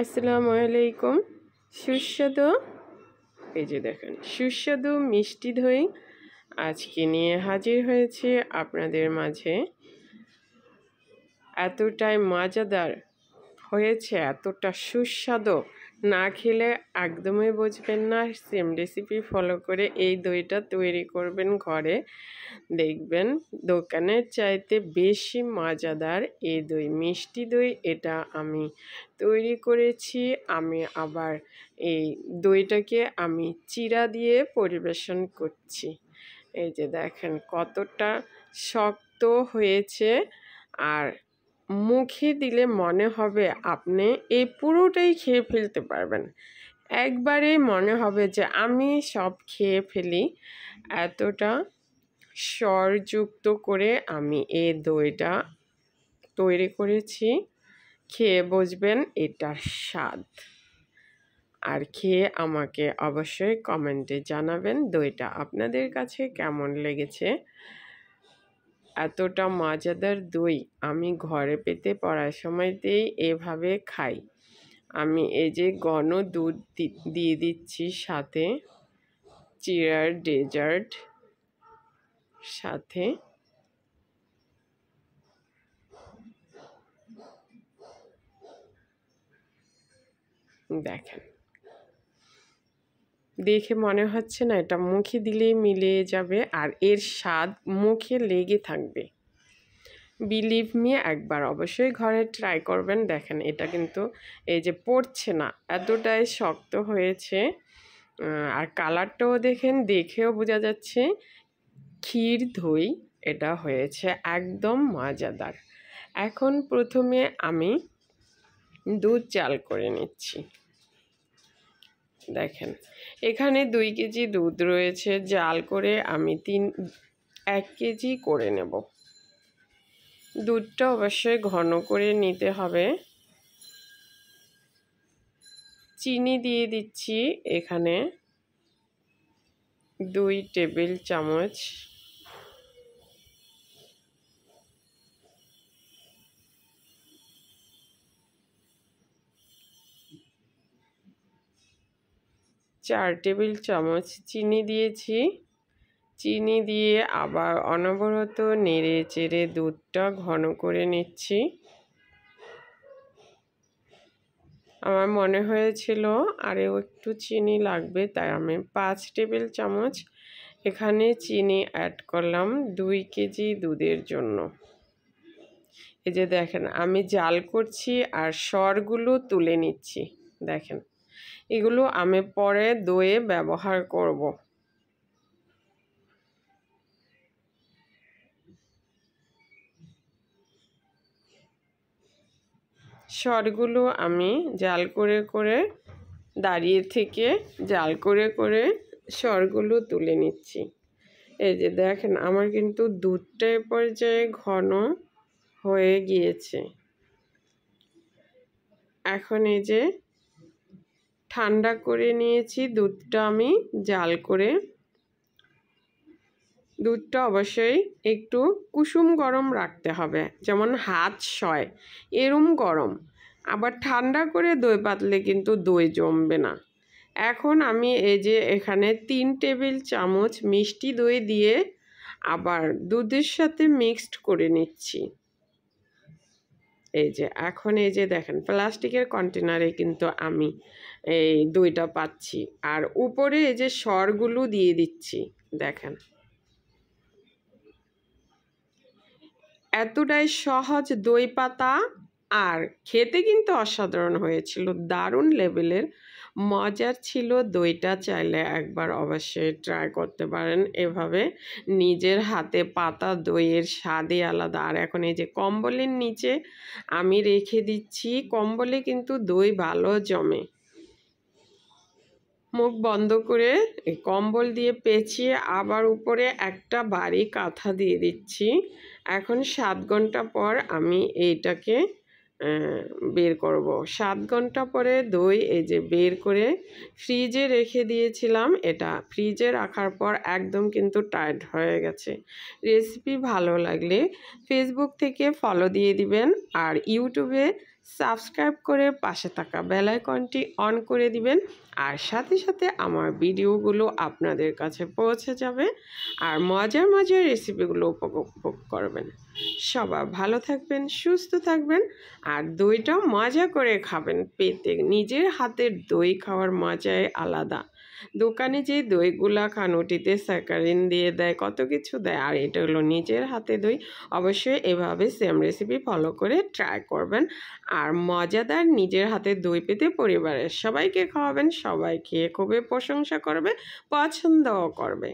আসসালামু আলাইকুম। সুস্বাদু এই যে দেখেন সুস্বাদু মিষ্টি দই আজকে নিয়ে হাজির হয়েছে আপনাদের মাঝে। এতটাই মজাদার হয়েছে, এতটা সুস্বাদু, না খেলে একদমই বুঝবেন না। সেম রেসিপি ফলো করে এই দইটা তৈরি করবেন ঘরে, দেখবেন দোকানের চাইতে বেশি মজাদার এই দই, মিষ্টি দই। এটা আমি তৈরি করেছি। আমি আবার এই দইটাকে আমি চিড়া দিয়ে পরিবেশন করছি। এই যে দেখেন কতটা শক্ত হয়েছে, আর মুখে দিলে মনে হবে আপনি এই পুরোটাই খেয়ে ফেলতে পারবেন। একবারে মনে হবে যে আমি সব খেয়ে ফেলি, এতটা স্বরযুক্ত করে আমি এই দইটা তৈরি করেছি। খেয়ে বুঝবেন এটার স্বাদ, আর খেয়ে আমাকে অবশ্যই কমেন্টে জানাবেন দইটা আপনাদের কাছে কেমন লেগেছে। এতটা মজাদার দই আমি ঘরে পেতে পড়ার সময়তেই এভাবে খাই। আমি এই যে ঘন দুধ দিয়ে দিচ্ছি, সাথে চিড়ার ডেজার্ট, সাথে দেখেন, দেখে মনে হচ্ছে না এটা মুখে দিলেই মিলিয়ে যাবে, আর এর স্বাদ মুখে লেগে থাকবে। বিলিভ মি, একবার অবশ্যই ঘরে ট্রাই করবেন। দেখেন এটা কিন্তু এই যে পড়ছে না, এতটাই শক্ত হয়েছে। আর কালারটাও দেখেন, দেখেও বোঝা যাচ্ছে ক্ষীর দই এটা হয়েছে, একদম মজাদার। এখন প্রথমে আমি দুধ জাল করে নিচ্ছি। দেখেন এখানে 2 কেজি দুধ রয়েছে, জাল করে আমি 1 কেজি করে নেব। দুধটা অবশ্যই ঘন করে নিতে হবে। চিনি দিয়ে দিচ্ছি এখানে 2 টেবিল চামচ। চার টেবিল চামচ চিনি দিয়েছি। চিনি দিয়ে আবার অনবরত নেড়ে চেড়ে দুধটা ঘন করে নিচ্ছি। আমার মনে হয়েছিল আরও একটু চিনি লাগবে, তাই আমি 5 টেবিল চামচ এখানে চিনি অ্যাড করলাম 2 কেজি দুধের জন্য। এই যে দেখেন আমি জাল করছি আর সরগুলো তুলে নিচ্ছি। দেখেন এগুলো আমি পরে দইয়ে ব্যবহার করব। সরগুলো আমি জাল করে করে দাঁড়িয়ে থেকে জাল করে করে সরগুলো তুলে নিচ্ছি। এই যে দেখেন আমার কিন্তু দুধটা এ পর্যায়ে ঘন হয়ে গিয়েছে। এখন এই যে ঠান্ডা করে নিয়েছি দুধটা, আমি জাল করে। দুধটা অবশ্যই একটু কুসুম গরম রাখতে হবে, যেমন হাত সয় এরম গরম। আবার ঠান্ডা করে দই পাতলে কিন্তু দই জমবে না। এখন আমি এই যে এখানে 3 টেবিল চামচ মিষ্টি দই দিয়ে আবার দুধের সাথে মিক্সড করে নিচ্ছি। এই যে এখন এই যে দেখেন প্লাস্টিকের কন্টেনারে কিন্তু আমি এই দইটা পাচ্ছি, আর উপরে এই যে সরগুলো দিয়ে দিচ্ছি। দেখেন এতটাই সহজ দই পাতা, আর খেতে কিন্তু অসাধারণ হয়েছিল, দারুণ লেভেলের মজার ছিল দইটা। চাইলে একবার অবশ্যই ট্রাই করতে পারেন এভাবে, নিজের হাতে পাতা দইয়ের স্বাদই আলাদা। আর এখন এই যে কম্বলের নিচে আমি রেখে দিচ্ছি, কম্বলে কিন্তু দই ভালো জমে। মুখ বন্ধ করে এই কম্বল দিয়ে পেঁচিয়ে আবার উপরে একটা ভারী কাঁথা দিয়ে দিচ্ছি। এখন 7 ঘন্টা পর আমি এইটাকে বের করব। 7 ঘন্টা পরে দই এই যে বের করে ফ্রিজে রেখে দিয়েছিলাম। এটা ফ্রিজে রাখার পর একদম কিন্তু টাইট হয়ে গেছে। রেসিপি ভালো লাগলে ফেসবুক থেকে ফলো দিয়ে দিবেন, আর ইউটিউবে সাবস্ক্রাইব করে পাশে থাকা বেল আইকনটি অন করে দিবেন। আর সাথে সাথে আমার ভিডিওগুলো আপনাদের কাছে পৌঁছে যাবে আর মজার মজার রেসিপিগুলো উপভোগ করবেন। সবাই ভালো থাকবেন, সুস্থ থাকবেন আর দইটা মজা করে খাবেন। পেতে নিজের হাতের দই খাওয়ার মজাই আলাদা। দোকানে যে দইগুলা খান ওটিতে স্যাকারিন দিয়ে দেয়, কত কিছু দেয়, আর এটা হলো নিজের হাতে দই। অবশ্যই এভাবে সেম রেসিপি ফলো করে ট্রাই করবেন আর মজাদার নিজের হাতে দই পেতে পরিবারের সবাইকে খাওয়াবেন। সবাই খেয়ে খুবই প্রশংসা করবে, পছন্দও করবে।